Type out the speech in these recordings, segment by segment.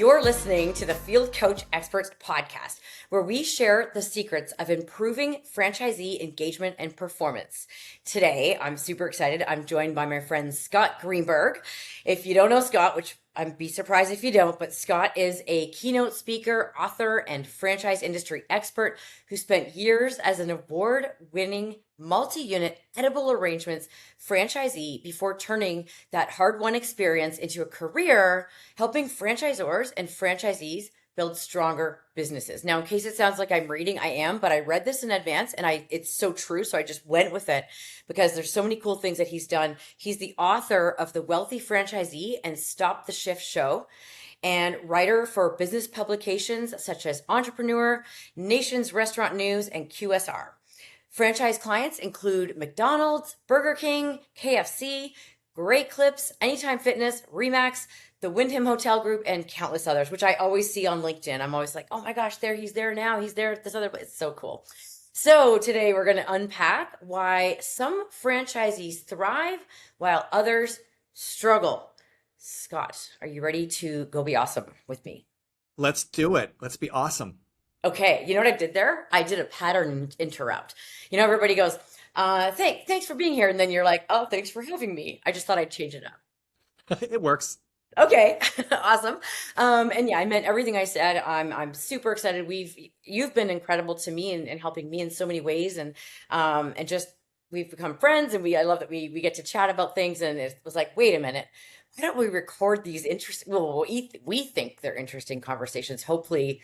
You're listening to the Field Coach Experts podcast, where we share the secrets of improving franchisee engagement and performance. Today, I'm super excited. I'm joined by my friend Scott Greenberg. If you don't know Scott, which I'd be surprised if you don't, but Scott is a keynote speaker, author, and franchise industry expert who spent years as an award-winning multi-unit edible arrangements franchisee before turning that hard-won experience into a career helping franchisors and franchisees build stronger businesses. Now, in case it sounds like I'm reading, I am, but I read this in advance and it's so true. So I just went with it because there's so many cool things that he's done. He's the author of The Wealthy Franchisee and Stop the Shift Show, and writer for business publications such as Entrepreneur, Nation's Restaurant News, and QSR. Franchise clients include McDonald's, Burger King, KFC, Great Clips, Anytime Fitness, Remax, the Wyndham Hotel Group, and countless others, which I always see on LinkedIn. I'm always like, oh my gosh, he's there now. He's there at this other place. It's so cool. So today we're going to unpack why some franchisees thrive while others struggle. Scott, are you ready to go be awesome with me? Let's do it. Let's be awesome. Okay, you know what I did there? I did a pattern interrupt. You know, everybody goes, thanks for being here. And then you're like, oh, thanks for having me. I just thought I'd change it up. It works. Okay, awesome. And yeah, I meant everything I said. I'm super excited. You've been incredible to me and helping me in so many ways. And just we've become friends, and I love that we get to chat about things. And it was like, wait a minute, why don't we record these interesting, well, we think they're interesting conversations. Hopefully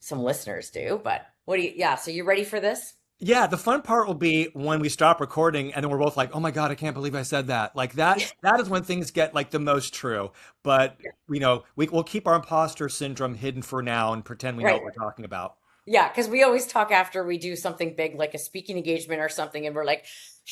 some listeners do, but so you ready for this? Yeah, the fun part will be when we stop recording and then we're both like, oh my God, I can't believe I said that. Like that is when things get like the most true. But we'll keep our imposter syndrome hidden for now and pretend we know what we're talking about. Yeah, because we always talk after we do something big, like a speaking engagement or something, and we're like,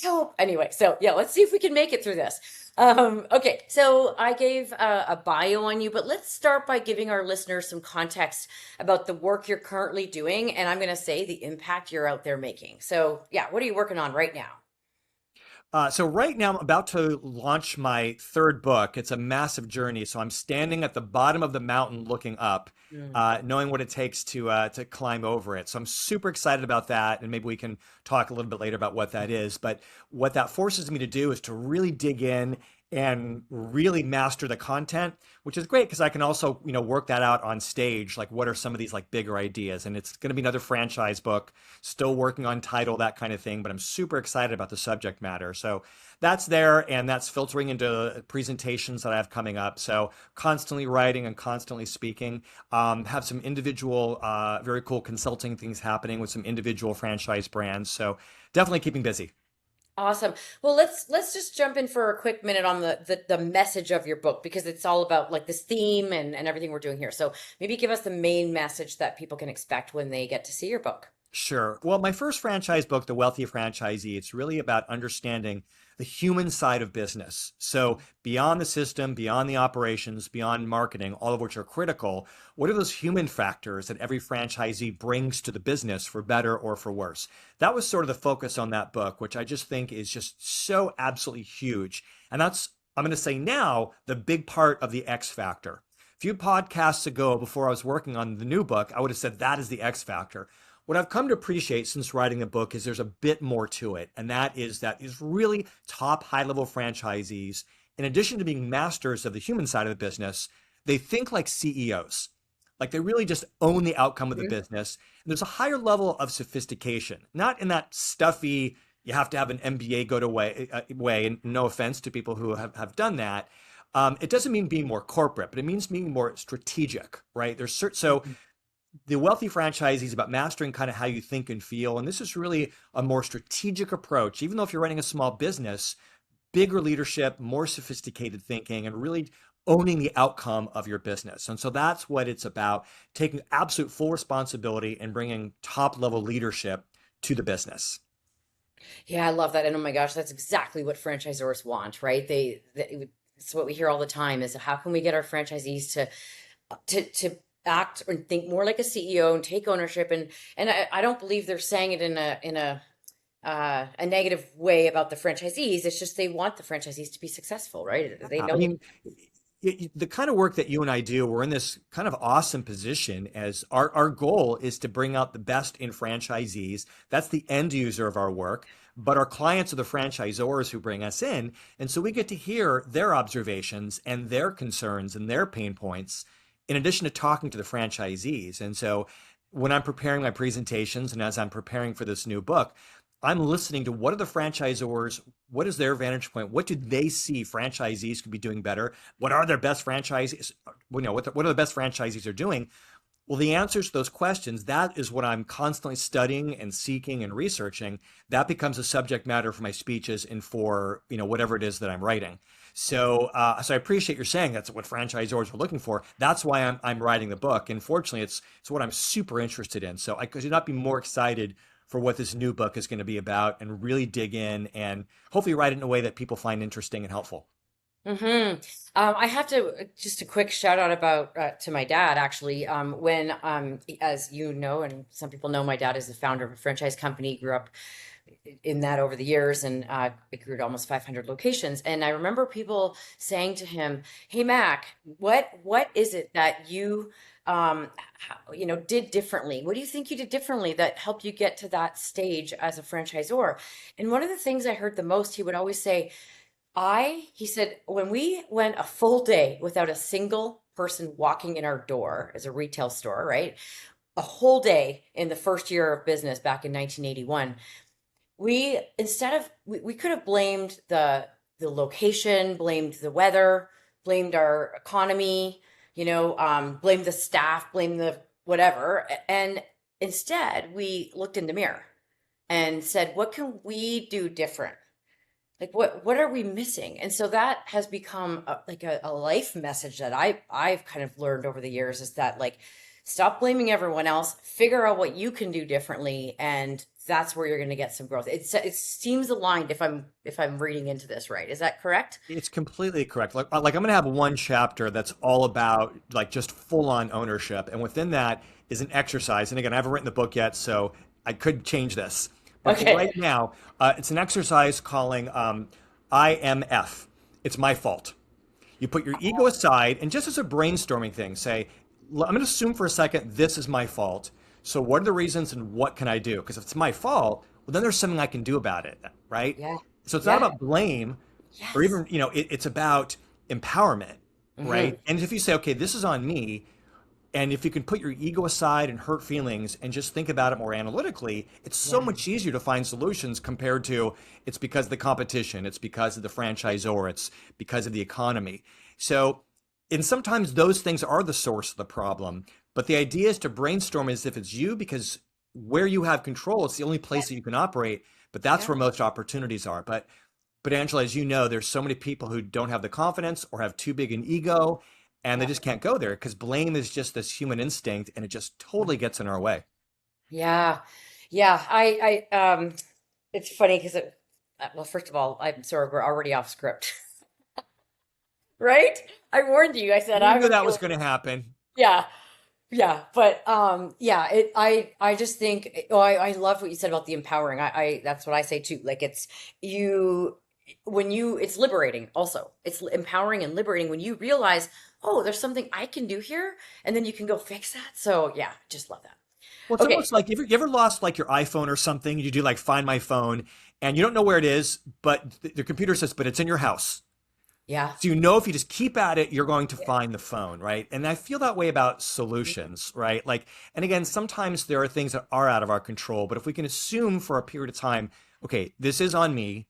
help. Anyway, so yeah, let's see if we can make it through this. Okay, so I gave a bio on you, but let's start by giving our listeners some context about the work you're currently doing, and I'm going to say the impact you're out there making. So yeah, what are you working on right now? So right now I'm about to launch my third book. It's a massive journey. So I'm standing at the bottom of the mountain looking up, knowing what it takes to climb over it. So I'm super excited about that. And maybe we can talk a little bit later about what that is. But what that forces me to do is to really dig in and really master the content, which is great because I can also, work that out on stage. Like, what are some of these like bigger ideas? And it's going to be another franchise book, still working on title, that kind of thing. But I'm super excited about the subject matter. So that's there, and that's filtering into presentations that I have coming up. So constantly writing and constantly speaking. Have some individual, very cool consulting things happening with some individual franchise brands. So definitely keeping busy. Awesome. Well, let's just jump in for a quick minute on the message of your book, because it's all about like this theme and everything we're doing here. So maybe give us the main message that people can expect when they get to see your book. Sure. Well, my first franchise book, The Wealthy Franchisee, it's really about understanding the human side of business. So beyond the system, beyond the operations, beyond marketing, all of which are critical, what are those human factors that every franchisee brings to the business for better or for worse? That was sort of the focus on that book, which I just think is just so absolutely huge. And that's, I'm going to say now, the big part of the X factor. A few podcasts ago, before I was working on the new book, I would have said that is the X factor. What I've come to appreciate since writing the book is there's a bit more to it. And that is really top high-level franchisees, in addition to being masters of the human side of the business, they think like CEOs. Like they really just own the outcome of the business. And there's a higher level of sophistication, not in that stuffy, you have to have an MBA go to way, and no offense to people who have done that. It doesn't mean being more corporate, but it means being more strategic, right? The Wealthy Franchisee is about mastering kind of how you think and feel. And this is really a more strategic approach. Even though if you're running a small business, bigger leadership, more sophisticated thinking, and really owning the outcome of your business. And so that's what it's about, taking absolute full responsibility and bringing top level leadership to the business. Yeah, I love that. And oh my gosh, that's exactly what franchisors want, right? It's what we hear all the time is how can we get our franchisees to act and think more like a CEO and take ownership. And I don't believe they're saying it in a negative way about the franchisees. It's just they want the franchisees to be successful, right? They know. The kind of work that you and I do, we're in this kind of awesome position as our goal is to bring out the best in franchisees. That's the end user of our work. But our clients are the franchisors who bring us in. And so we get to hear their observations and their concerns and their pain points in addition to talking to the franchisees. And so when I'm preparing my presentations and as I'm preparing for this new book, I'm listening to what are the franchisors, what is their vantage point, what do they see franchisees could be doing better, what are their best franchisees, what are the best franchisees are doing. Well, the answers to those questions, that is what I'm constantly studying and seeking and researching. That becomes a subject matter for my speeches and for, whatever it is that I'm writing. So I appreciate your saying that's what franchisors are looking for. That's why I'm writing the book. And fortunately, it's what I'm super interested in. So I could not be more excited for what this new book is going to be about and really dig in and hopefully write it in a way that people find interesting and helpful. I have to just a quick shout out about to my dad actually. When as you know, and some people know, my dad is the founder of a franchise company. Grew up in that over the years, and it grew to almost 500 locations. And I remember people saying to him, "Hey Mac, what is it that you did differently? What do you think you did differently that helped you get to that stage as a franchisor?" And one of the things I heard the most, he would always say, he said, when we went a full day without a single person walking in our door as a retail store, right? A whole day in the first year of business back in 1981, we could have blamed the location, blamed the weather, blamed our economy, blamed the staff, blamed the whatever. And instead we looked in the mirror and said, what can we do different? Like what are we missing? And so that has become a life message that I've kind of learned over the years, is that like, stop blaming everyone else, figure out what you can do differently, and that's where you're going to get some growth. It seems aligned if I'm reading into this right. Is that correct? It's completely correct. Like I'm going to have one chapter that's all about like just full on ownership. And within that is an exercise. And again, I haven't written the book yet, so I could change this. But for Okay. right now, it's an exercise calling IMF. It's my fault. You put your ego aside, and just as a brainstorming thing, say, I'm going to assume for a second this is my fault. So what are the reasons and what can I do? Because if it's my fault, well, then there's something I can do about it, right? Yeah. So it's not Yeah. about blame or Yes. even, it's about empowerment, Hmm. right? And if you say, okay, this is on me, and if you can put your ego aside and hurt feelings and just think about it more analytically, it's so Yeah. much easier to find solutions compared to it's because of the competition, it's because of the franchisor, it's because of the economy. So, and sometimes those things are the source of the problem. But the idea is to brainstorm as if it's you, because where you have control, it's the only Yeah. place that you can operate. But that's Yeah. where most opportunities are. But Angela, as you know, there's so many people who don't have the confidence or have too big an ego, and they Yeah. just can't go there because blame is just this human instinct, and it just totally gets in our way. Yeah. Yeah. It's funny because well, first of all, I'm sorry, we're already off script, right? I warned you. I said We I'm knew gonna that be was like, going to happen. yeah, yeah. But yeah. I just think. Oh, I love what you said about the empowering. That's what I say too. Like it's you it's liberating. Also, it's empowering and liberating when you realize, oh, there's something I can do here, and then you can go fix that. So yeah, just love that. Well, it's Okay. almost like you ever lost like your iPhone or something, you do like find my phone, and you don't know where it is, but the computer says, but it's in your house. Yeah. So you know if you just keep at it, you're going to find the phone, right? And I feel that way about solutions, right? Like, and again, sometimes there are things that are out of our control, but if we can assume for a period of time, okay, this is on me,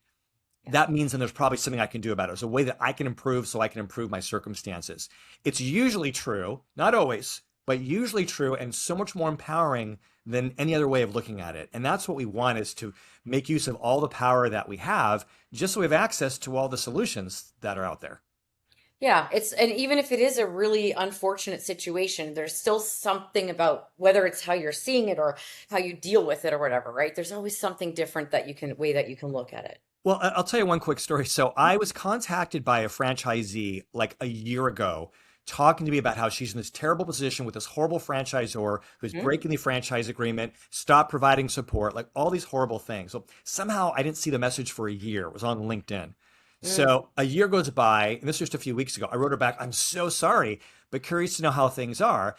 Yeah. that means then there's probably something I can do about it. There's a way that I can improve so I can improve my circumstances. It's usually true, not always, but usually true and so much more empowering than any other way of looking at it. And that's what we want, is to make use of all the power that we have, just so we have access to all the solutions that are out there. Yeah, and even if it is a really unfortunate situation, there's still something about whether it's how you're seeing it or how you deal with it or whatever, right? There's always something different way that you can look at it. Well, I'll tell you one quick story. So I was contacted by a franchisee like a year ago, talking to me about how she's in this terrible position with this horrible franchisor who's Mhm. breaking the franchise agreement, stopped providing support, like all these horrible things. So somehow I didn't see the message for a year. It was on LinkedIn. Mm, So a year goes by, and this was just a few weeks ago. I wrote her back, I'm so sorry, but curious to know how things are.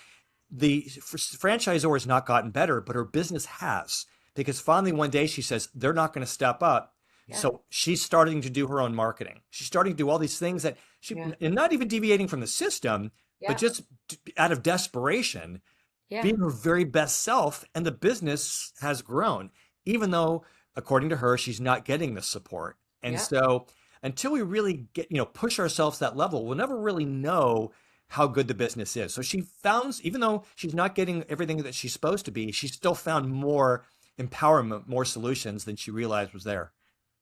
The franchisor has not gotten better, but her business has. Because finally one day she says they're not going to step up. yeah. So she's starting to do her own marketing. She's starting to do all these things that Yeah. and not even deviating from the system, but Yeah. just out of desperation, Yeah. being her very best self. And the business has grown, even though, according to her, she's not getting the support. And Yeah. so until we really get, push ourselves that level, we'll never really know how good the business is. So she found, even though she's not getting everything that she's supposed to be, she still found more empowerment, more solutions than she realized was there.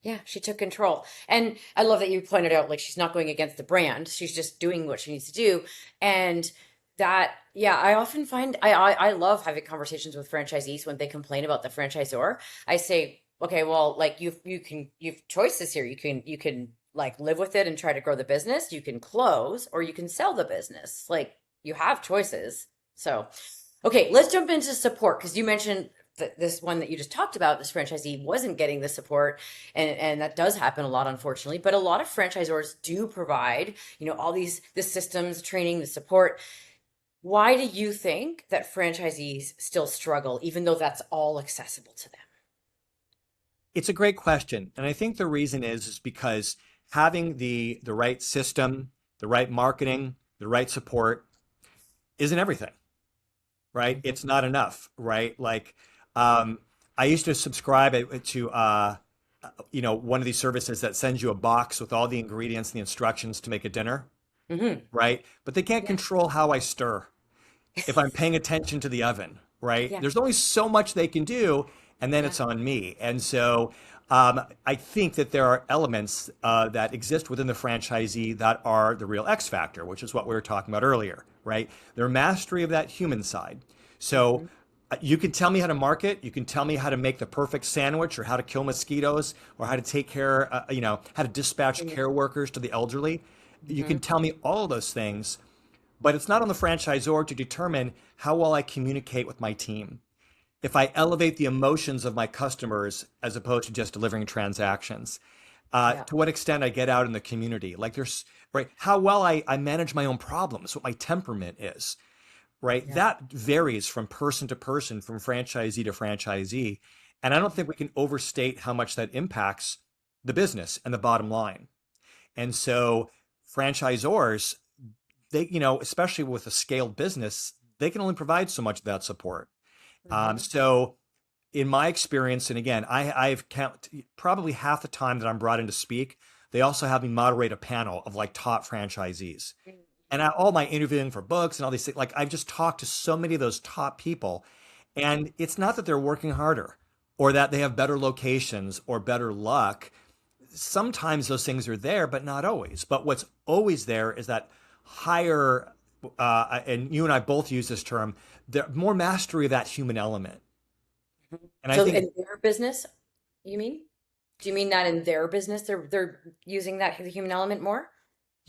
Yeah, she took control. And I love that you pointed out like she's not going against the brand. She's just doing what she needs to do. And that, yeah, I often find I love having conversations with franchisees when they complain about the franchisor. I say, okay, well, like you've choices here. You can like live with it and try to grow the business. You can close or you can sell the business. Like you have choices. So, okay, let's jump into support because you mentioned this one that you just talked about, this franchisee wasn't getting the support, and that does happen a lot, unfortunately. But a lot of franchisors do provide, all the systems, training, the support. Why do you think that franchisees still struggle, even though that's all accessible to them? It's a great question. And I think the reason is because having the right system, the right marketing, the right support isn't everything, right? Mhm. It's not enough, right? Like, um, I used to subscribe to, one of these services that sends you a box with all the ingredients and the instructions to make a dinner, Hmm. right? But they can't Yeah. control how I stir if I'm paying attention to the oven, right? Yeah. There's only so much they can do, and then Yeah. it's on me. And so I think that there are elements that exist within the franchisee that are the real X factor, which is what we were talking about earlier, right? Their mastery of that human side. So Hmm. you can tell me how to market, you can tell me how to make the perfect sandwich or how to kill mosquitoes or how to take care, how to dispatch Yeah. care workers to the elderly. You Hmm. can tell me all of those things, but it's not on the franchisor to determine how well I communicate with my team. If I elevate the emotions of my customers as opposed to just delivering transactions, Yeah. to what extent I get out in the community, like there's, right, how well I manage my own problems, what my temperament is, right? Yeah. That varies from person to person, from franchisee to franchisee. And I don't think we can overstate how much that impacts the business and the bottom line. And so franchisors, they, especially with a scaled business, they can only provide so much of that support. Hmm. So in my experience, and again, I've count probably half the time that I'm brought in to speak, they also have me moderate a panel of like top franchisees. And all my interviewing for books and all these things, like I've just talked to so many of those top people. And it's not that they're working harder or that they have better locations or better luck. Sometimes those things are there, but not always. But what's always there is that higher, and you and I both use this term, the more mastery of that human element. And I So think, in their business, you mean? Do you mean that in their business they're using that human element more?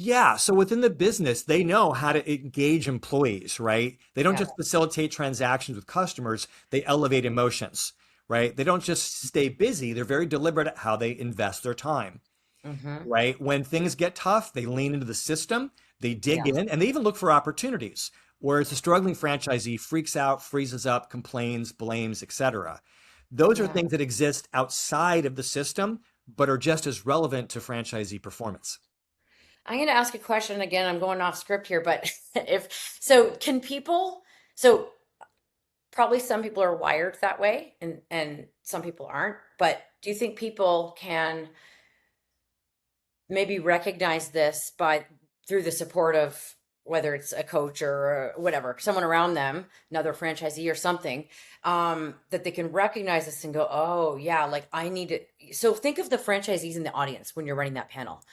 yeah, so within the business, they know how to engage employees, right? They don't Yeah. just facilitate transactions with customers, they elevate emotions, right? They don't just stay busy, they're very deliberate at how they invest their time, Hmm. right? When things get tough, they lean into the system, they dig Yeah. in, and they even look for opportunities. Whereas the struggling franchisee freaks out, freezes up, complains, blames, etc. Those are Yeah. things that exist outside of the system, but are just as relevant to franchisee performance. I'm going to ask a question again. I'm going off script here, but if so, can people, so probably some people are wired that way and some people aren't, but do you think people can maybe recognize this by through the support of whether it's a coach or whatever, someone around them, another franchisee or something, that they can recognize this and go, oh yeah, like I need it. So think of the franchisees in the audience when you're running that panel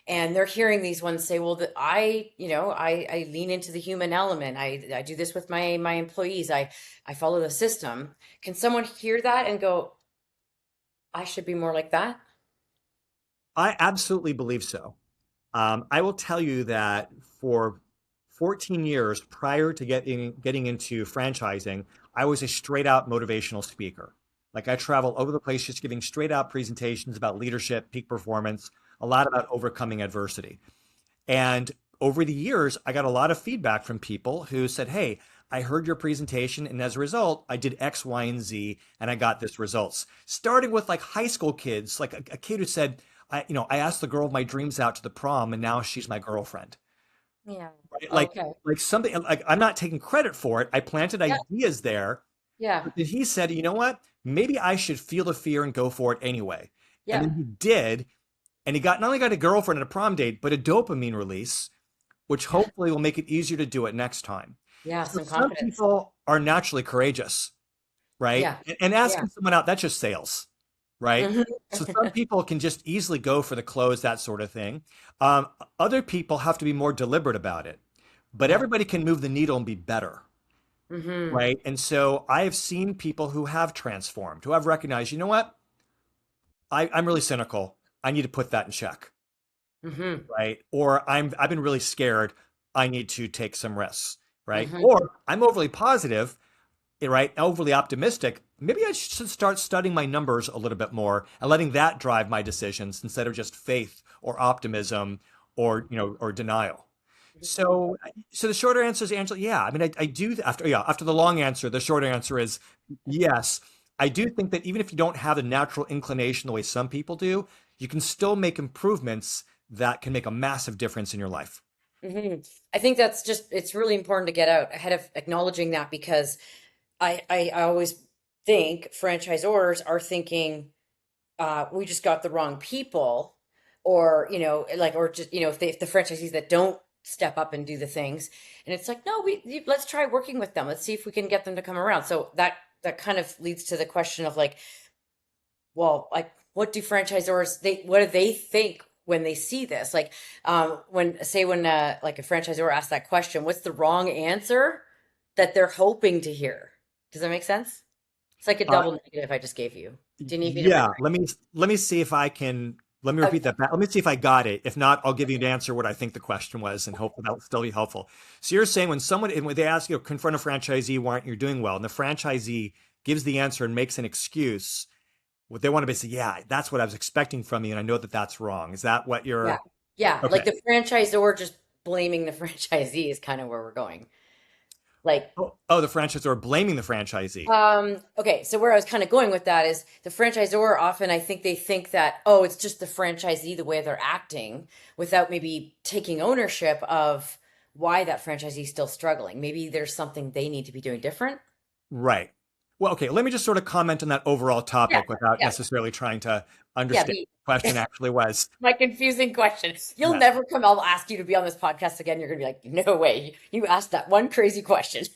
and they're hearing these ones say, well, I lean into the human element. I do this with my employees. I follow the system. Can someone hear that and go, I should be more like that? I absolutely believe so. I will tell you that for 14 years prior to getting into franchising, I was a straight out motivational speaker. Like I travel over the place just giving straight out presentations about leadership, peak performance, a lot about overcoming adversity. And over the years, I got a lot of feedback from people who said, hey, I heard your presentation, and as a result, I did X, Y, and Z, and I got this results. Starting with like high school kids, like a kid who said, I asked the girl of my dreams out to the prom, and now she's my girlfriend. Yeah. Right? Okay. Like something like I'm not taking credit for it. I planted Yeah. ideas there, Yeah. but then he said, you know what? Maybe I should feel the fear and go for it anyway. And Yeah. then he did, and he got not only got a girlfriend at a prom date, but a dopamine release, which Yeah. hopefully will make it easier to do it next time. Yeah. So Some some confidence. people are naturally courageous, right? Yeah. And Yeah. asking someone out, that's just sales, right? Hmm. So some people can just easily go for the close, that sort of thing. Um, Other people have to be more deliberate about it, but Yeah. everybody can move the needle and be better, Hmm. right? And so I have seen people who have transformed, who have recognized, you know what? I'm really cynical. I need to put that in check, Hmm. right? Or I've been really scared. I need to take some risks, right? Hmm. Or I'm overly positive, right? Overly optimistic. Maybe I should start studying my numbers a little bit more and letting that drive my decisions instead of just faith or optimism or or denial. So so the shorter answer is, Angela, yeah. I mean, I do after the long answer, the short answer is yes. I do think that even if you don't have the natural inclination the way some people do, you can still make improvements that can make a massive difference in your life. Hmm. I think that's just, it's really important to get out ahead of acknowledging that, because I always think franchisors are thinking, we just got the wrong people, or like, or just if the franchisees that don't step up and do the things, and it's like, no, let's try working with them, let's see if we can get them to come around. So that kind of leads to the question of like, well, like, what do franchisors, what do they think when they see this? Like, when like a franchisor asks that question, what's the wrong answer that they're hoping to hear? Does that make sense? It's like a Uh, double negative I just gave you. Do you need me to yeah, rephrase? let me see if I can let me repeat Okay. that back. Let me see if I got it. If not, I'll give you an answer what I think the question was, and hopefully that'll still be helpful. So you're saying when they ask you, confront a franchisee, why aren't you doing well? And the franchisee gives the answer and makes an excuse. What they want to be say, yeah, that's what I was expecting from you, and I know that that's wrong. Is that what Yeah. you're? Yeah. Like Okay. the franchisor just blaming the franchisee is kind of where we're going. Like, Oh, the franchisor blaming the franchisee. okay, so where I was kind of going with that is the franchisor often, I think they think that, oh, it's just the franchisee, the way they're acting, without maybe taking ownership of why that franchisee is still struggling. Maybe there's something they need to be doing different. Right. Well, okay, let me just sort of comment on that overall Yeah. topic without Yeah. necessarily trying to Yeah. understand what the question actually was. My confusing question. You'll Yeah. never come. I'll ask you to be on this podcast again. You're going to be like, no way. You asked that one crazy question.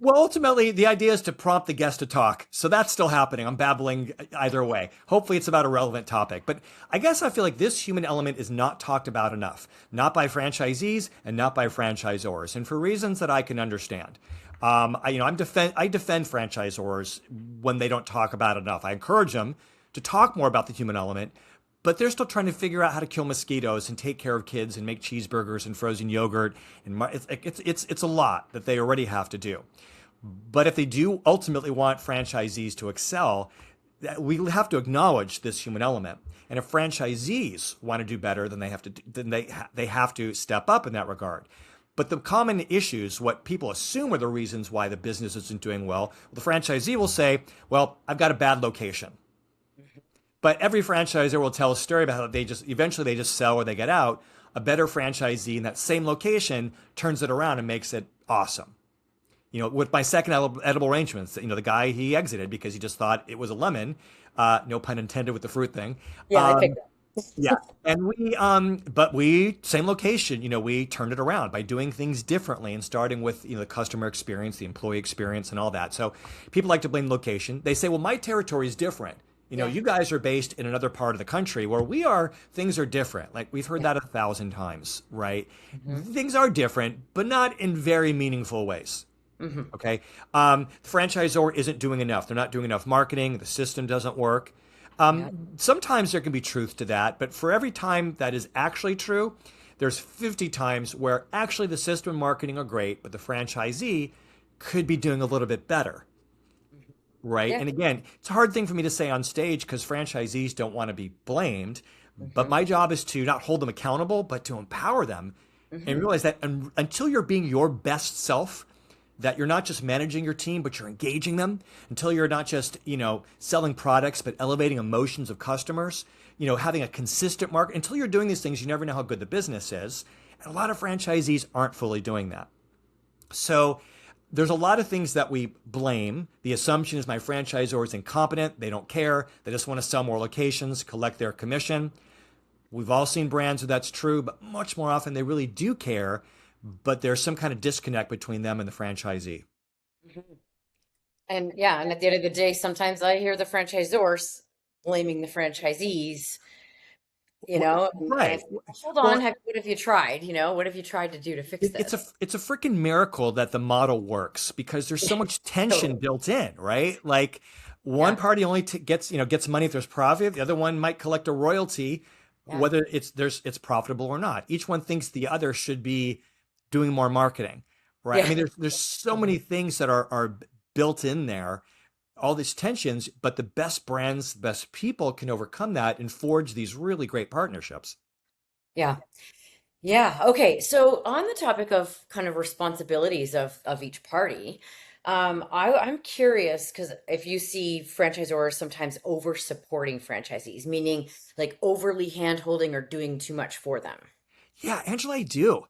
Well, ultimately, the idea is to prompt the guest to talk. So that's still happening. I'm babbling either way. Hopefully, it's about a relevant topic. But I guess I feel like this human element is not talked about enough, not by franchisees and not by franchisors, and for reasons that I can understand. I defend franchisors when they don't talk about it enough. I encourage them to talk more about the human element, but they're still trying to figure out how to kill mosquitoes and take care of kids and make cheeseburgers and frozen yogurt. And it's a lot that they already have to do. But if they do ultimately want franchisees to excel, we have to acknowledge this human element. And if franchisees want to do better, then they have to step up in that regard. But the common issues, what people assume are the reasons why the business isn't doing well, the franchisee will say, "Well, I've got a bad location." But every franchisor will tell a story about how they just eventually they just sell or they get out. A better franchisee in that same location turns it around and makes it awesome. With my second edible arrangements, the guy, he exited because he just thought it was a lemon. No pun intended with the fruit thing. Yeah, I picked Um, up. yeah, and but same location. We turned it around by doing things differently and starting with the customer experience, the employee experience, and all that. So people like to blame location. They say, well, my territory is different. Yeah. You guys are based in another part of the country where we are. Things are different. Like we've heard Yeah. that 1,000 times, right? Hmm. Things are different, but not in very meaningful ways. Hmm. Okay. The franchisor isn't doing enough. They're not doing enough marketing. The system doesn't work. Yeah. Sometimes there can be truth to that, but for every time that is actually true, there's 50 times where actually the system and marketing are great, but the franchisee could be doing a little bit better. Right. Yeah. And again, it's a hard thing for me to say on stage because franchisees don't want to be blamed. But my job is to not hold them accountable, but to empower them and Hmm. realize that until you're being your best self, that you're not just managing your team, but you're engaging them, until you're not just, selling products, but elevating emotions of customers, having a consistent market. Until you're doing these things, you never know how good the business is. And a lot of franchisees aren't fully doing that. So there's a lot of things that we blame. The assumption is my franchisor is incompetent. They don't care. They just want to sell more locations, collect their commission. We've all seen brands where that's true, but much more often they really do care, but there's some kind of disconnect between them and the franchisee. Hmm. And yeah, and at the end of the day, sometimes I hear the franchisors blaming the franchisees, and I Right. think, hold on, Well, what have you tried? What have you tried to do to fix it's a this? it's a freaking miracle that the model works because there's so much tension Totally. built in, right? Like one Yeah. party only gets money if there's profit, the other one might collect a royalty, Yeah. whether it's profitable or not. Each one thinks the other should be doing more marketing, right? I Yeah. mean, there's so many things that are built in there, all these tensions, but the best brands, the best people can overcome that and forge these really great partnerships. Yeah. Yeah. Okay. So on the topic of kind of responsibilities of each party, I'm curious because if you see franchisors sometimes over supporting franchisees, meaning like overly hand holding or doing too much for them. Yeah, Angela, I do.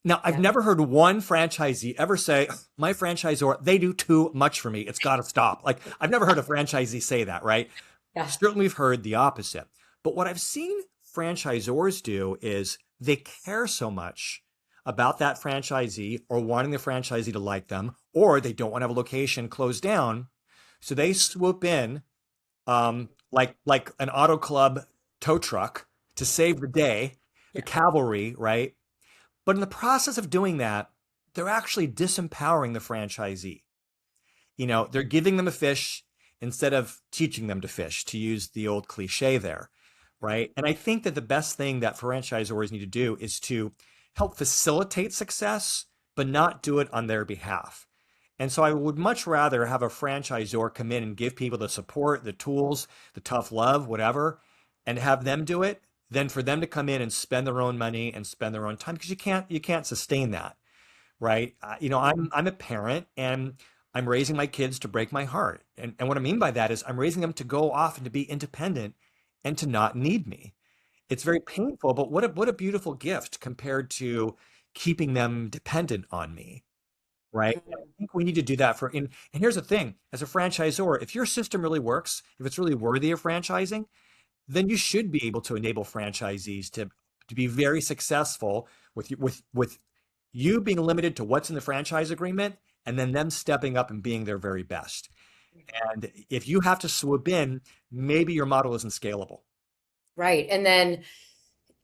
Now, I've Yeah. never heard one franchisee ever say, my franchisor, they do too much for me. It's got to stop. Like, I've never heard a franchisee say that, right? Yeah. Certainly, we've heard the opposite. But what I've seen franchisors do is they care so much about that franchisee or wanting the franchisee to like them, or they don't want to have a location closed down. So they swoop in like an auto club tow truck to save the day, the Yeah. cavalry, right? But in the process of doing that, they're actually disempowering the franchisee. They're giving them a fish instead of teaching them to fish, to use the old cliche there, right? And I think that the best thing that franchisors need to do is to help facilitate success, but not do it on their behalf. And so I would much rather have a franchisor come in and give people the support, the tools, the tough love, whatever, and have them do it than for them to come in and spend their own money and spend their own time because you can't sustain that, right? I'm a parent and I'm raising my kids to break my heart. And what I mean by that is I'm raising them to go off and to be independent and to not need me. It's very painful, but what a beautiful gift compared to keeping them dependent on me, right? I Mhm. think we need to do that and here's the thing, as a franchisor, if your system really works, if it's really worthy of franchising, then you should be able to enable franchisees to be very successful with you being limited to what's in the franchise agreement and then them stepping up and being their very best. And if you have to swoop in, maybe your model isn't scalable. Right. And then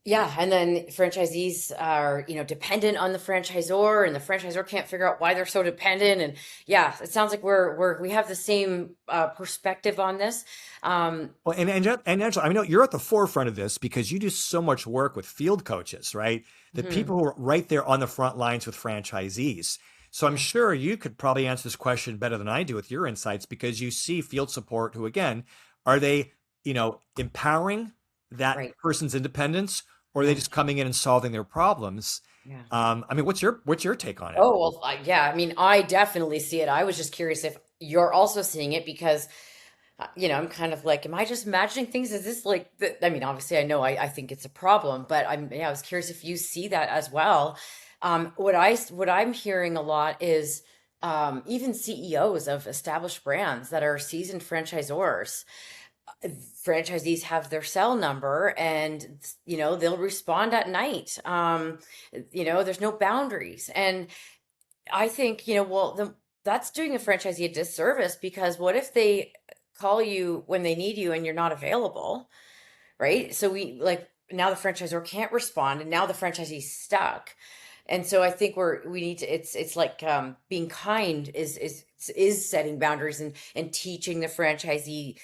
franchisees are, dependent on the franchisor, and the franchisor can't figure out why they're so dependent. And yeah, it sounds like we have the same perspective on this. Um, Well, and Angela, I know you're at the forefront of this because you do so much work with field coaches, right? The mhm, people who are right there on the front lines with franchisees. So I'm yeah, sure you could probably answer this question better than I do with your insights because you see field support who, again, are they, empowering that right. person's independence, or are they Yeah, just coming in and solving their problems? yeah. I mean, what's your take on it? Oh, well, yeah. I mean, I definitely see it. I was just curious if you're also seeing it because, I'm kind of like, am I just imagining things? Is this like, I mean, obviously, I know I think it's a problem, but yeah, I was curious if you see that as well. What I'm hearing a lot is even CEOs of established brands that are seasoned franchisors. Franchisees have their cell number, and they'll respond at night. There's no boundaries, and I think, well, that's doing a franchisee a disservice because what if they call you when they need you and you're not available, right? So we like now the franchisor can't respond and now the franchisee's stuck. And so I think we need to, it's like being kind is setting boundaries and teaching the franchisee.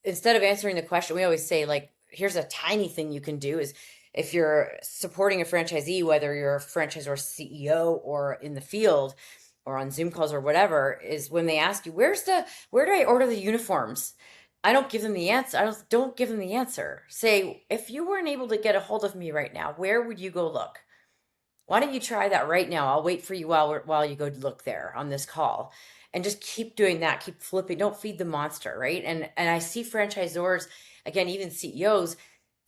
Instead of answering the question, we always say, like, here's a tiny thing you can do is, if you're supporting a franchisee, whether you're a franchisor CEO or in the field or on Zoom calls or whatever, is when they ask you, where do I order the uniforms? I don't give them the answer. I don't give them the answer. Say, if you weren't able to get a hold of me right now, where would you go look? Why don't you try that right now? I'll wait for you while you go look there on this call. And just keep doing that. Keep flipping. Don't feed the monster, right? And I see franchisors, again, even CEOs,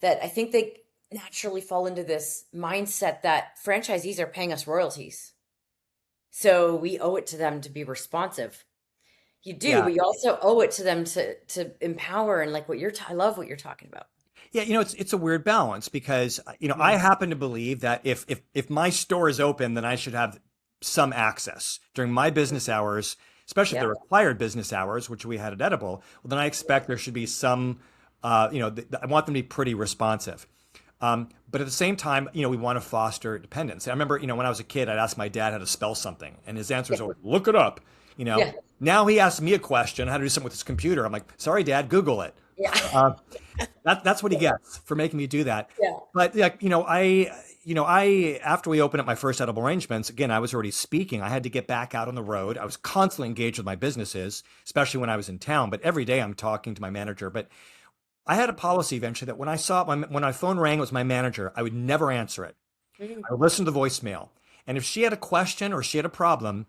that I think they naturally fall into this mindset that franchisees are paying us royalties. So we owe it to them to be responsive. You do, Yeah. but you also owe it to them to empower and like I love what you're talking about. Yeah, it's a weird balance because I Mhm. happen to believe that if my store is open, then I should have some access during my business hours, especially the Yeah. required business hours, which we had at Edible. Well, then I expect there should be some, I want them to be pretty responsive. But at the same time, we want to foster dependence. I remember, when I was a kid, I'd ask my dad how to spell something, and his answer Yeah. was always, look it up. You know, Yeah. now he asks me a question, how to do something with his computer. I'm like, sorry, Dad, Google it. Yeah. Uh, that's what he gets for making me do that. Yeah. But like, I after we opened up my first edible arrangements, again, I was already speaking. I had to get back out on the road. I was constantly engaged with my businesses, especially when I was in town. But every day I'm talking to my manager. But I had a policy eventually that when my phone rang, it was my manager. I would never answer it. Mhm. I would listen to the voicemail, and if she had a question or she had a problem,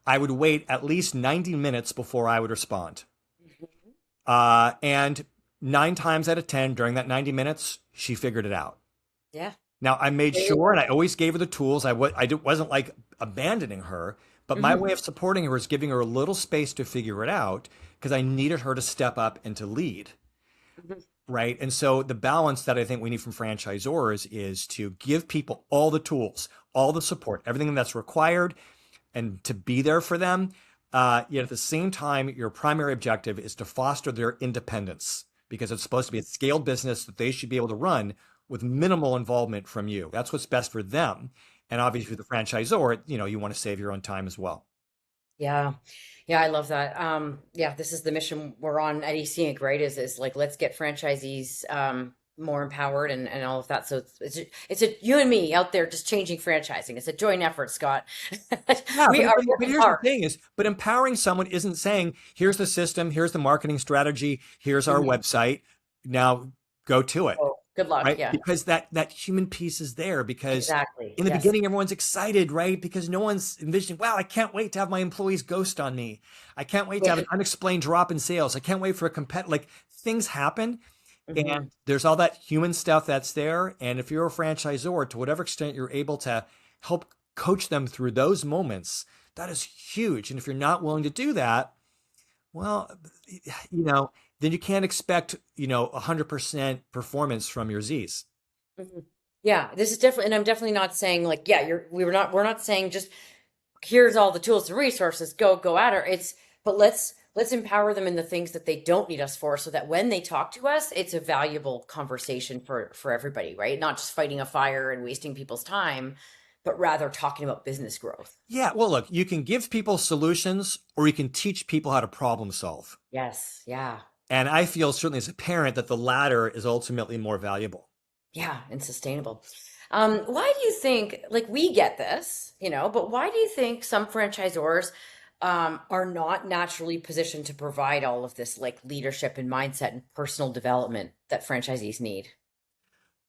I would wait at least 90 minutes before I would respond. Mhm. And 9 times out of 10 during that 90 minutes, she figured it out. Yeah. Now, I made There you sure, and go. I always gave her the tools. Wasn't like abandoning her, but my Mhm. way of supporting her is giving her a little space to figure it out because I needed her to step up and to lead. Mhm. Right. And so the balance that I think we need from franchisors is to give people all the tools, all the support, everything that's required, and to be there for them. Yet at the same time, your primary objective is to foster their independence because it's supposed to be a scaled business that they should be able to run with minimal involvement from you. That's what's best for them. And obviously, the franchisor, you want to save your own time as well. Yeah. Yeah, I love that. Yeah, this is the mission we're on at eScenic, right? Is like let's get franchisees more empowered and all of that. So it's a you and me out there just changing franchising. It's a joint effort, Scott. Yeah, We but, are but, but working here's the hard. thing but empowering someone isn't saying, here's the system, here's the marketing strategy, here's our Mhm. website. Now go to it. Oh, good luck. Right? Yeah, Because that human piece is there because exactly. in the Yes. beginning, everyone's excited, right? Because no one's envisioning, wow, I can't wait to have my employees ghost on me. I can't wait to have Yeah. an unexplained drop in sales. I can't wait for like things happen. And Hmm. there's all that human stuff that's there. And if you're a franchisor, to whatever extent you're able to help coach them through those moments, that is huge. And if you're not willing to do that, well, you know, then you can't expect, 100% performance from your Z's. Hmm. Yeah, this is definitely, and I'm definitely not saying like, yeah, we're not saying just here's all the tools and resources, go at her. But let's empower them in the things that they don't need us for so that when they talk to us, it's a valuable conversation for everybody, right? Not just fighting a fire and wasting people's time, but rather talking about business growth. Yeah, well, look, you can give people solutions or you can teach people how to problem solve. Yes, yeah. And I feel certainly as a parent that the latter is ultimately more valuable. Yeah, and sustainable. Why do you think, like, we get this, but why do you think some franchisors are not naturally positioned to provide all of this, like, leadership and mindset and personal development that franchisees need?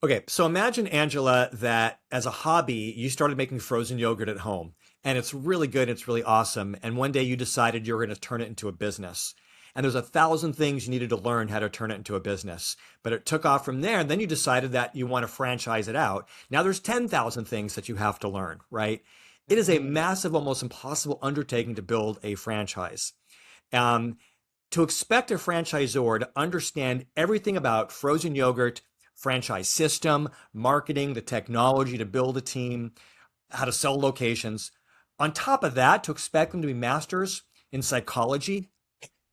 Okay, so imagine, Angela, that as a hobby, you started making frozen yogurt at home, and it's really good, it's really awesome. And one day you decided you were going to turn it into a business. And there's 1,000 things you needed to learn how to turn it into a business. But it took off from there, and then you decided that you want to franchise it out. Now there's 10,000 things that you have to learn, right? It is a Mhm. massive, almost impossible undertaking to build a franchise. Um, to expect a franchisor to understand everything about frozen yogurt, franchise system, marketing, the technology to build a team, how to sell locations. On top of that, to expect them to be masters in psychology,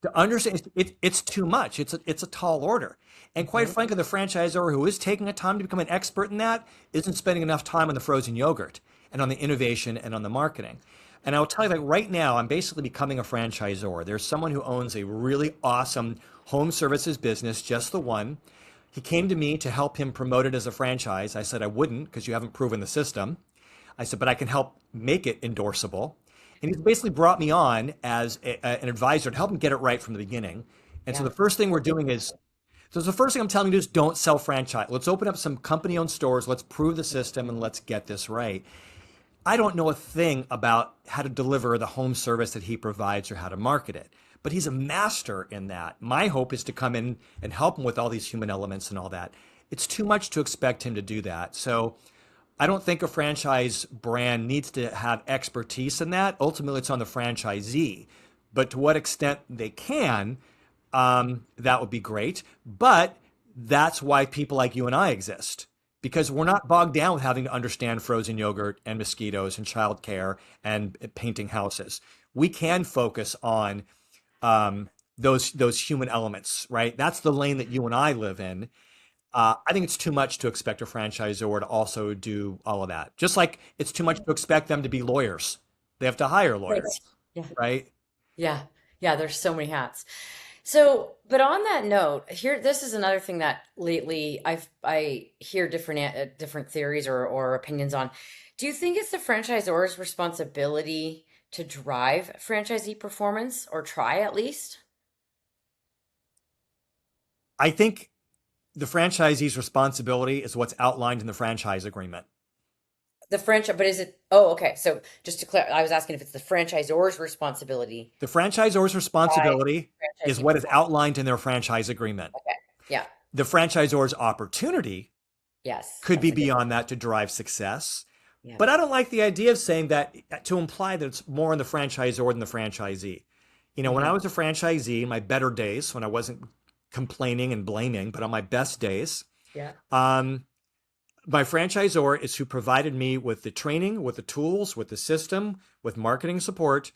to understand it's too much. It's a tall order. And quite Mhm. frankly, the franchisor who is taking the time to become an expert in that isn't spending enough time on the frozen yogurt and on the innovation and on the marketing. And I'll tell you that right now, I'm basically becoming a franchisor. There's someone who owns a really awesome home services business, just the one. He came to me to help him promote it as a franchise. I said I wouldn't because you haven't proven the system. I said, but I can help make it endorsable. And he's basically brought me on as an advisor to help him get it right from the beginning. And so Yeah. the first thing we're doing is, so the first thing I'm telling you is don't sell franchise. Let's open up some company-owned stores. Let's prove the system and let's get this right. I don't know a thing about how to deliver the home service that he provides or how to market it, but he's a master in that. My hope is to come in and help him with all these human elements and all that. It's too much to expect him to do that. So I don't think a franchise brand needs to have expertise in that. Ultimately, it's on the franchisee. But to what extent they can, that would be great. But that's why people like you and I exist, because we're not bogged down with having to understand frozen yogurt and mosquitoes and childcare and painting houses. We can focus on those human elements, right? That's the lane that you and I live in. I think it's too much to expect a franchisor to also do all of that. Just like it's too much to expect them to be lawyers. They have to hire Right. lawyers, Yeah. right? Yeah. Yeah. There's so many hats. So, but on that note, here, this is another thing that lately I hear different theories or opinions on. Do you think it's the franchisor's responsibility to drive franchisee performance or try at least? I think the franchisee's responsibility is what's outlined in the franchise agreement. The franchise, but is it? Oh, okay. So just to clarify, I was asking if it's the franchisor's responsibility The franchisor's to drive responsibility is franchisee what is performance. outlined in their franchise agreement. Okay. Yeah. The franchisor's opportunity Yes. could be That's a good. beyond that to drive success. Yeah. But I don't like the idea of saying that to imply that it's more on the franchisor than the franchisee. When I Hmm. was a franchisee in my better days, when I wasn't complaining and blaming, but on my best days, Yeah. um, my franchisor is who provided me with the training, with the tools, with the system, with marketing support,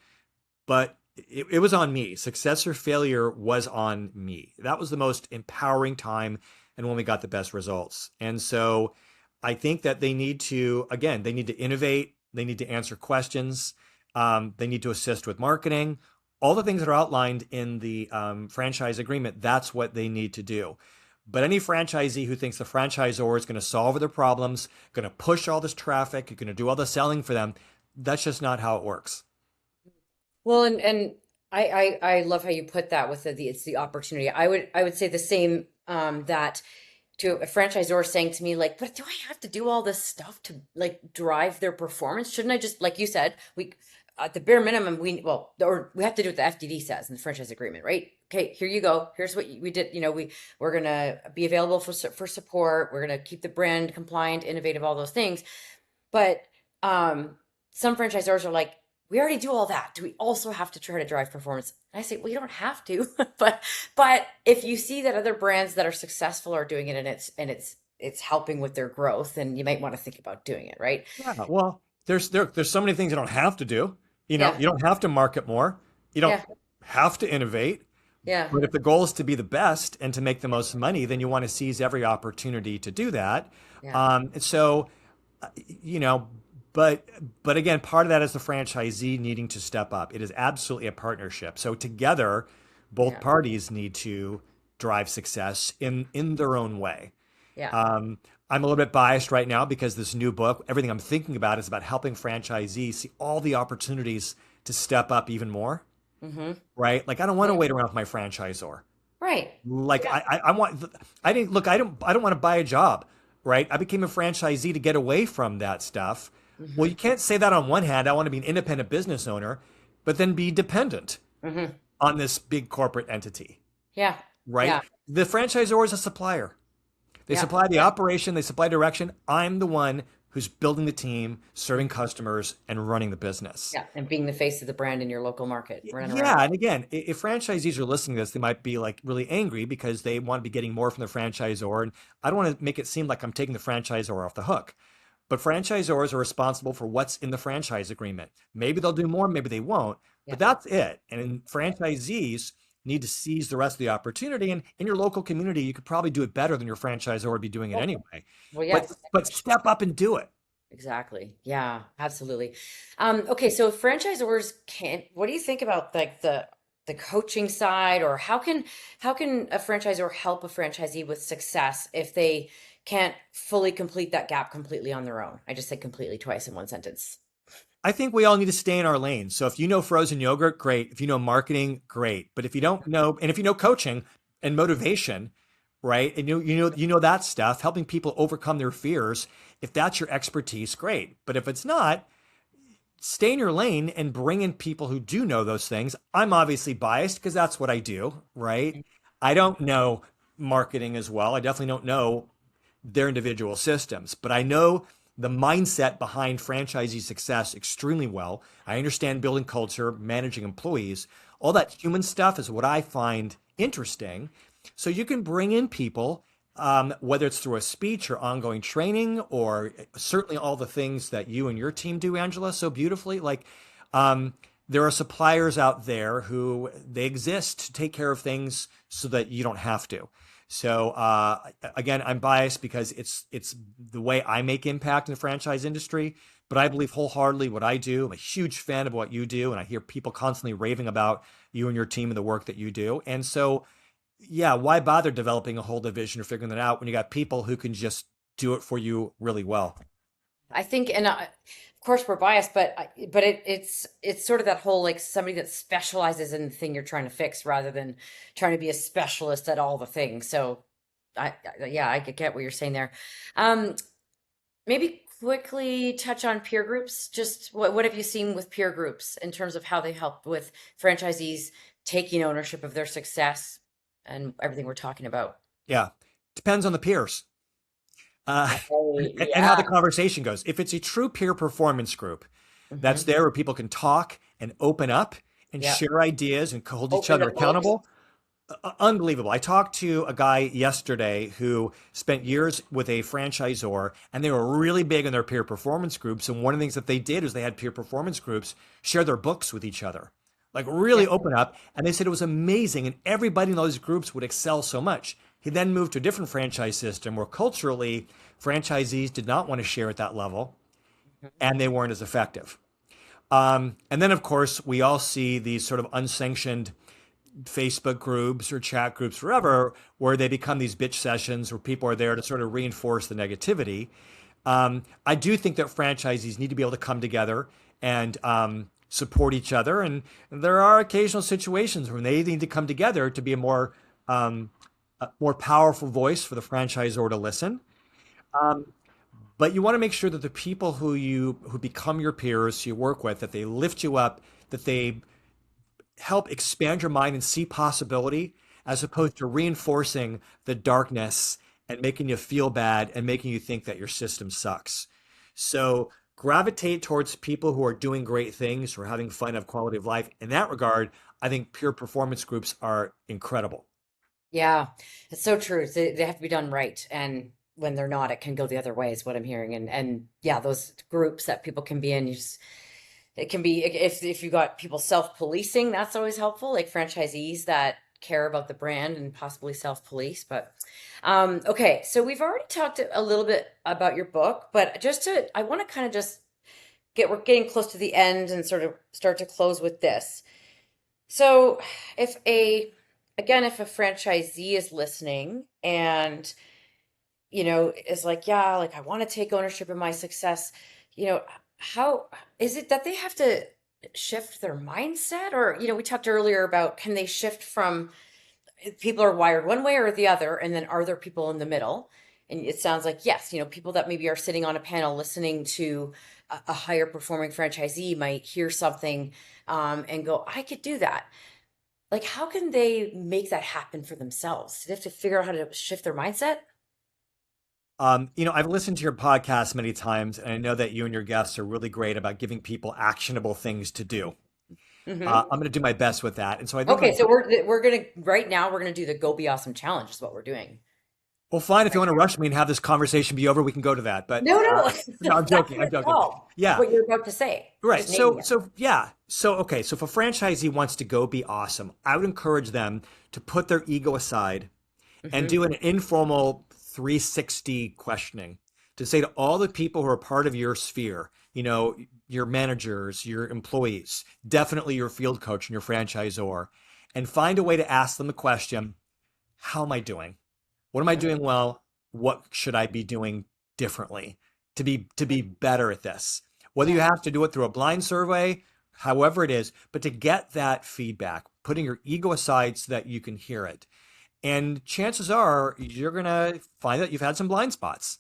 but it was on me. Success or failure was on me. That was the most empowering time and when we got the best results. And so I think that they need to, again, they need to innovate, they need to answer questions, they need to assist with marketing. All the things that are outlined in the franchise agreement, that's what they need to do. But any franchisee who thinks the franchisor is going to solve their problems, going to push all this traffic, going to do all the selling for them, that's just not how it works. Well, and I love how you put that with it's the opportunity. I would say the same that to a franchisor saying to me like, but do I have to do all this stuff to like drive their performance? Shouldn't I just like you said, we at the bare minimum or we have to do what the FDD says in the franchise agreement, right? Okay, here you go. Here's what we did. We're gonna be available for support. We're gonna keep the brand compliant, innovative, all those things. But some franchisors are like, we already do all that. Do we also have to try to drive performance? And I say, well, you don't have to, but if you see that other brands that are successful are doing it and it's helping with their growth, then you might want to think about doing it, right? Yeah, well, there's so many things you don't have to do. Yeah, You don't have to market more. You don't yeah, have to innovate. yeah, But if the goal is to be the best and to make the most money, then you want to seize every opportunity to do that. yeah, And so, you know, but but again, part of that is the franchisee needing to step up. It is absolutely a partnership. So together, both yeah, parties need to drive success in their own way. yeah. Um, I'm a little bit biased right now because this new book, everything I'm thinking about is about helping franchisees see all the opportunities to step up even more, Mm-hmm. right? Like I don't want to wait around with my franchisor. Right. Like Yeah. I want, I didn't look, I don't want to buy a job, right? I became a franchisee to get away from that stuff. Well, Mm-hmm. you can't say that on one hand, I want to be an independent business owner, but then be dependent Mm-hmm. on this big corporate entity, Yeah. right? Yeah. The franchisor is a supplier. They Yeah. supply the operation, they supply direction. I'm the one who's building the team, serving customers, and running the business. Yeah. And being the face of the brand in your local market, running Yeah, around. and again, if franchisees are listening to this, they might be like really angry because they want to be getting more from the franchisor. And I don't want to make it seem like I'm taking the franchisor off the hook. But franchisors are responsible for what's in the franchise agreement. Maybe they'll do more, maybe they won't, Yeah. but that's it. And franchisees need to seize the rest of the opportunity. And in your local community, you could probably do it better than your franchisor would be doing it Well, anyway. well, But yes. but step up and do it. Exactly. Yeah, absolutely. Okay, so if franchisors can't, what do you think about like the coaching side, or how can a franchisor help a franchisee with success if they can't fully complete that gap completely on their own? I just said completely twice in one sentence. I think we all need to stay in our lane. So if you know frozen yogurt, great. If you know marketing, great. But if you don't know, and if you know coaching and motivation, right? And you know that stuff, helping people overcome their fears, if that's your expertise, great. But if it's not, stay in your lane and bring in people who do know those things. I'm obviously biased because that's what I do, right? I don't know marketing as well. I definitely don't know their individual systems, but I know the mindset behind franchisee success extremely well. I understand building culture, managing employees. All that human stuff is what I find interesting. So you can bring in people, whether it's through a speech or ongoing training, or certainly all the things that you and your team do, Angela, so beautifully. Like, there are suppliers out there who they exist to take care of things so that you don't have to. So again, I'm biased because it's the way I make impact in the franchise industry, but I believe wholeheartedly what I do. I'm a huge fan of what you do, and I hear people constantly raving about you and your team and the work that you do. And so, yeah, why bother developing a whole division or figuring that out when you got people who can just do it for you really well? I think, and of course we're biased, but it's sort of that whole like somebody that specializes in the thing you're trying to fix rather than trying to be a specialist at all the things. So yeah, I could get what you're saying there. Um, Maybe quickly touch on peer groups. Just what have you seen with peer groups in terms of how they help with franchisees taking ownership of their success and everything we're talking about? Yeah, depends on the peers. Right, And how the yeah. conversation goes. If it's a true peer performance group that's Hmm. there where people can talk and open up and Yeah. share ideas and hold each Open other the books. accountable, unbelievable. I talked to a guy yesterday who spent years with a franchisor, and they were really big in their peer performance groups. And one of the things that they did is they had peer performance groups share their books with each other, like Yeah. really open up. And they said it was amazing. And everybody in those groups would excel so much. He then moved to a different franchise system where culturally franchisees did not want to share at that level Mhm. and they weren't as effective. And then, of course, we all see these sort of unsanctioned Facebook groups or chat groups, wherever, where they become these bitch sessions where people are there to sort of reinforce the negativity. I do think that franchisees need to be able to come together and support each other. And there are occasional situations when they need to come together to be a more powerful voice for the franchisor to listen. Um, but you want to make sure that the people who become your peers, you work with, that they lift you up, that they help expand your mind and see possibility as opposed to reinforcing the darkness and making you feel bad and making you think that your system sucks. So gravitate towards people who are doing great things, who are having fun, have quality of life. In that regard, I think peer performance groups are incredible. Yeah, it's so true. They have to be done right. And when they're not, it can go the other way, is what I'm hearing. And yeah, those groups that people can be in, it can be if you got people self-policing, that's always helpful, like franchisees that care about the brand and possibly self-police. But okay, so we've already talked a little bit about your book, but I want to kind of just we're getting close to the end and sort of start to close with this. So, if a again, if a franchisee is listening and is like, yeah, like I want to take ownership of my success, how is it that they have to shift their mindset? Or, we talked earlier about can they shift from people are wired one way or the other, and then are there people in the middle? And it sounds like yes, people that maybe are sitting on a panel listening to a higher performing franchisee might hear something and go, I could do that. Like, how can they make that happen for themselves? Do they have to figure out how to shift their mindset? I've listened to your podcast many times, and I know that you and your guests are really great about giving people actionable things to do. Hmm. I'm going to do my best with that. And so I think Okay, when so we're gonna right now we're gonna do the Go Be Awesome challenge is what we're doing well, fine. If you right want to here. rush me and have this conversation be over, we can go to that. But No, no, no, I'm that's not joking. true I'm at joking. all. It's Yeah, what you're about to say. You're right. just naming So, it. so yeah. So, okay. So, if a franchisee wants to go be awesome, I would encourage them to put their ego aside and Hmm. do an informal 360 questioning to say to all the people who are part of your sphere, your managers, your employees, definitely your field coach and your franchisor, and find a way to ask them the question, how am I doing? What am I doing well? What should I be doing differently to be better at this? whether you Yeah. have to do it through a blind survey, however it is, but to get that feedback, putting your ego aside so that you can hear it. And chances are you're going to find that you've had some blind spots.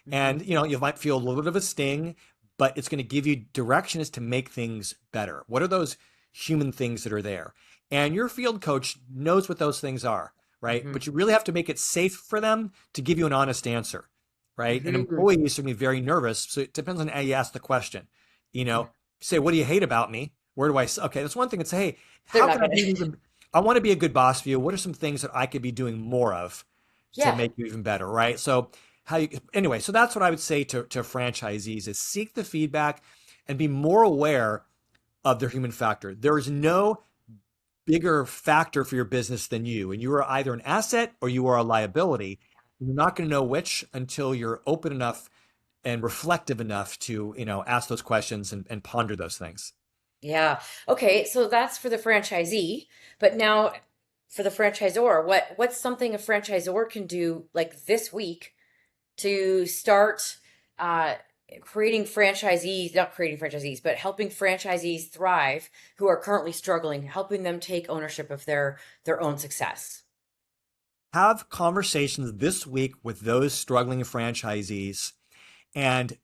Hmm. And, you might feel a little bit of a sting, but it's going to give you direction as to make things better. What are those human things that are there? And your field coach knows what those things are, right? Hmm. But you really have to make it safe for them to give you an honest answer, right? And Hmm. employees are going to be very nervous. So it depends on how you ask the question. Say, what do you hate about me? Where do I, okay, that's one thing. It's, hey, They're how not can I gonna. be even, I want to be a good boss for you. What are some things that I could be doing more of to Yeah. make you even better, right? So anyway, so that's what I would say to franchisees is seek the feedback and be more aware of their human factor. There is no bigger factor for your business than you, and you are either an asset or you are a liability. You're not going to know which until you're open enough and reflective enough to, ask those questions and ponder those things. Yeah. Okay, so that's for the franchisee, but now for the franchisor, what's something a franchisor can do like this week to start uh not creating franchisees, but helping franchisees thrive who are currently struggling, helping them take ownership of their own success. Have conversations this week with those struggling franchisees and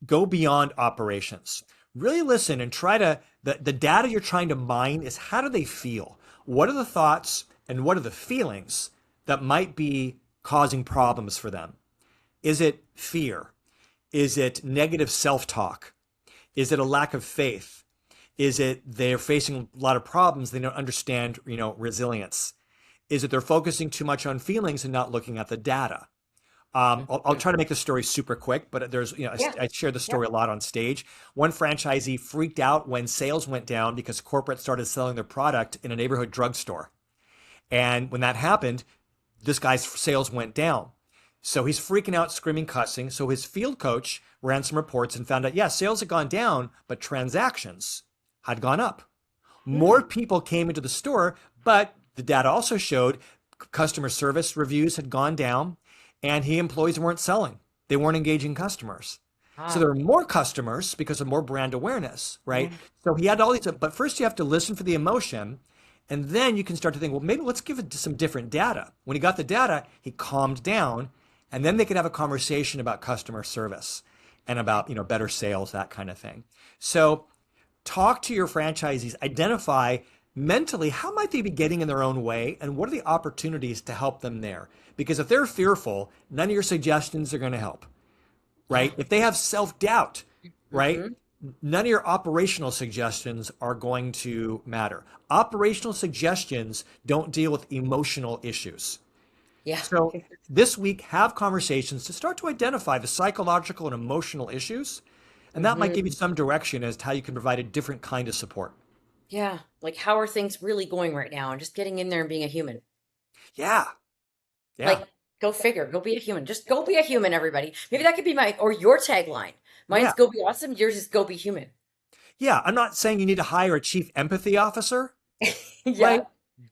go beyond operations. Really listen and try to, the data you're trying to mine is how do they feel? What are the thoughts and what are the feelings that might be causing problems for them? Is it fear? Is it negative self talk? Is it a lack of faith? Is it they're facing a lot of problems? They don't understand, resilience. Is it they're focusing too much on feelings and not looking at the data? I'll Mhm. try to make the story super quick, but Yeah. I share the Yeah. story a lot on stage. One franchisee freaked out when sales went down because corporate started selling their product in a neighborhood drugstore. And when that happened, this guy's sales went down. So he's freaking out, screaming, cussing. So his field coach ran some reports and found out, yeah, sales had gone down, but transactions had gone up. More Mm. people came into the store, but the data also showed customer service reviews had gone down and employees weren't selling. They weren't engaging customers. So Ah. there are more customers because of more brand awareness, right? Yeah. So he had all these, but first you have to listen for the emotion. And then you can start to think, well, maybe let's give it some different data. When he got the data, he calmed down, and then they could have a conversation about customer service and about, better sales, that kind of thing. So talk to your franchisees, identify mentally how might they be getting in their own way and what are the opportunities to help them there. Because if they're fearful, none of your suggestions are going to help, Yeah. right? If they have self-doubt, right? Hmm. None of your operational suggestions are going to matter. Operational suggestions don't deal with emotional issues. Yeah. So this week, have conversations to start to identify the psychological and emotional issues, and that might give you Hmm. some direction as to how you can provide a different kind of support. Yeah. Like, how are things really going right now? And just getting in there and being a human. Yeah, yeah, Like, go figure. Go be a human. Just go be a human, everybody. Maybe that could be or your tagline. yeah, Mine's go be awesome. Yours is go be human. yeah. I'm not saying you need to hire a chief empathy officer, Yeah. right?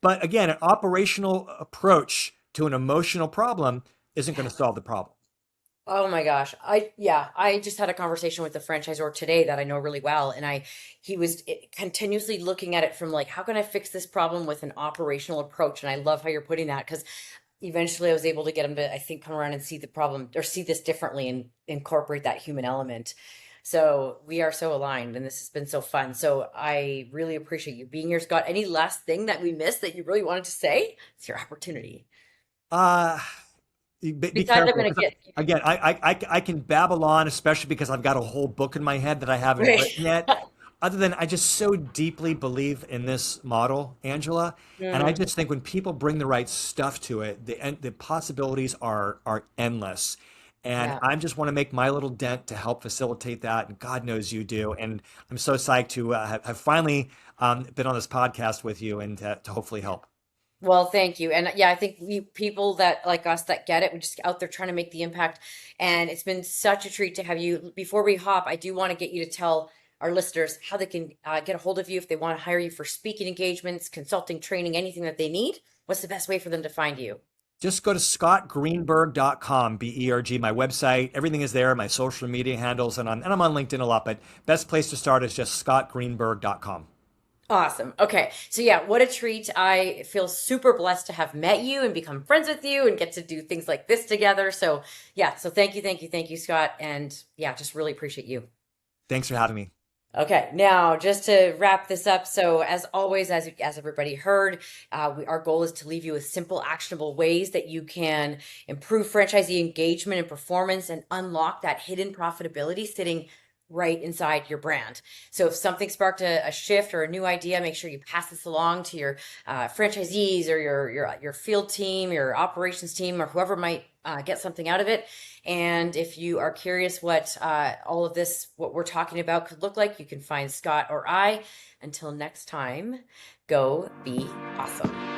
But again, an operational approach to an emotional problem isn't going Yeah. to solve the problem. Oh my gosh. I just had a conversation with a franchisor today that I know really well, and he was continuously looking at it from like, how can I fix this problem with an operational approach? And I love how you're putting that, because eventually I was able to get him to, I think, come around and see the problem or see this differently and incorporate that human element. So we are so aligned, and this has been so fun. So I really appreciate you being here, Scott. Any last thing that we missed that you really wanted to say? It's your opportunity. Uh, be Besides, I'm careful gonna because get again, I can babble on, especially because I've got a whole book in my head that I haven't right. written yet. Other than I just so deeply believe in this model, Angela, and I Mm, just think when people bring the right stuff to it, the possibilities are endless. And yeah. I just want to make my little dent to help facilitate that, and God knows you do. And I'm so psyched to have finally been on this podcast with you and to hopefully help. Well, thank you. And yeah, I think we people that like us that get it, we're just out there trying to make the impact. And it's been such a treat to have you. Before we hop, I do want to get you to tell our listeners how they can get a hold of you if they want to hire you for speaking engagements, consulting, training, anything that they need. What's the best way for them to find you? Just go to scottgreenberg.com, B-E-R-G, my website. Everything is there, my social media handles, and I'm on LinkedIn a lot, but best place to start is just scottgreenberg.com. Awesome. Okay. So yeah, what a treat. I feel super blessed to have met you and become friends with you and get to do things like this together. So yeah, so thank you, Scott. And yeah, just really appreciate you. Thanks for having me. Okay, now just to wrap this up. So as always, as everybody heard, our goal is to leave you with simple, actionable ways that you can improve franchisee engagement and performance and unlock that hidden profitability sitting right inside your brand. So if something sparked a shift or a new idea, make sure you pass this along to your franchisees or your field team, your operations team, or whoever might get something out of it. And if you are curious what all of this, what we're talking about could look like, you can find Scott or I. Until next time, go be awesome.